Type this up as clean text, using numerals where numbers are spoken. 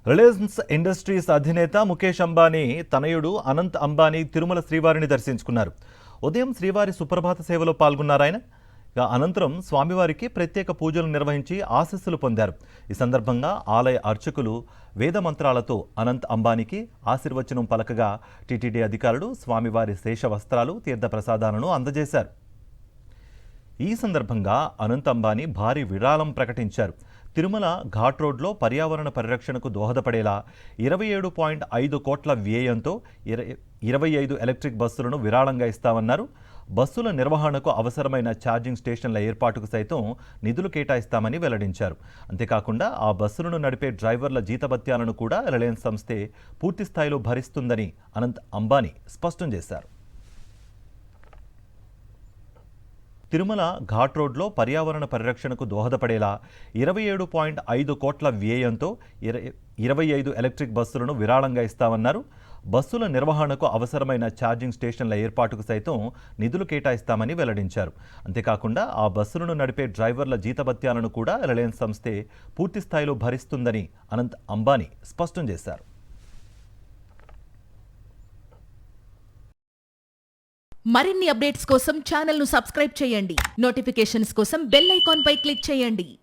Reliance industries అధినేత ముఖేష్ అంబానీ తనయుడు అనంత్ అంబానీ తిరుమల శ్రీవారిని దర్శించుకున్నారు. ఉదయం శ్రీవారి సుప్రభాత సేవలో పాల్గొన్నారాయన. అనంతరం స్వామివారికి ప్రత్యేక పూజలు నిర్వహించి ఆశీస్సులు పొందారు. ఈ సందర్భంగా ఆలయ అర్చకులు వేద మంత్రాలతో అనంత్ అంబానీకి ఆశీర్వచనం పలకగా టీటీడీ అధికారులు స్వామివారి శేష వస్త్రాలు, తీర్థ ప్రసాదాలను అందజేశారు. ఈ సందర్భంగా అనంత్ అంబానీ భారీ విరాళం ప్రకటించారు. తిరుమల ఘాట్ రోడ్లో పర్యావరణ పరిరక్షణకు దోహదపడేలా 27.5 కోట్ల వ్యయంతో 25 ఎలక్ట్రిక్ బస్సులను విరాళంగా ఇస్తామన్నారు. బస్సుల నిర్వహణకు అవసరమైన ఛార్జింగ్ స్టేషన్ల ఏర్పాటుకు సైతం నిధులు కేటాయిస్తామని వెల్లడించారు. అంతేకాకుండా ఆ బస్సులను నడిపే డ్రైవర్ల జీతభత్యాలను కూడా రిలయన్స్ సంస్థే పూర్తిస్థాయిలో భరిస్తుందని అనంత్ అంబానీ స్పష్టం చేశారు. తిరుమల ఘాట్ రోడ్లో పర్యావరణ పరిరక్షణకు దోహదపడేలా 27.5 కోట్ల వ్యయంతో 25 ఎలక్ట్రిక్ బస్సులను విరాళంగా ఇస్తామన్నారు. బస్సుల నిర్వహణకు అవసరమైన ఛార్జింగ్ స్టేషన్ల ఏర్పాటుకు సైతం నిధులు కేటాయిస్తామని వెల్లడించారు. అంతేకాకుండా ఆ బస్సులను నడిపే డ్రైవర్ల జీతభత్యాలను కూడా రిలయన్స్ సంస్థే పూర్తిస్థాయిలో భరిస్తుందని అనంత్ అంబానీ స్పష్టం చేశారు. మరిన్ని అప్డేట్స్ కోసం ఛానల్ను సబ్స్క్రైబ్ చేయండి. నోటిఫికేషన్స్ కోసం బెల్ ఐకాన్ పై క్లిక్ చేయండి.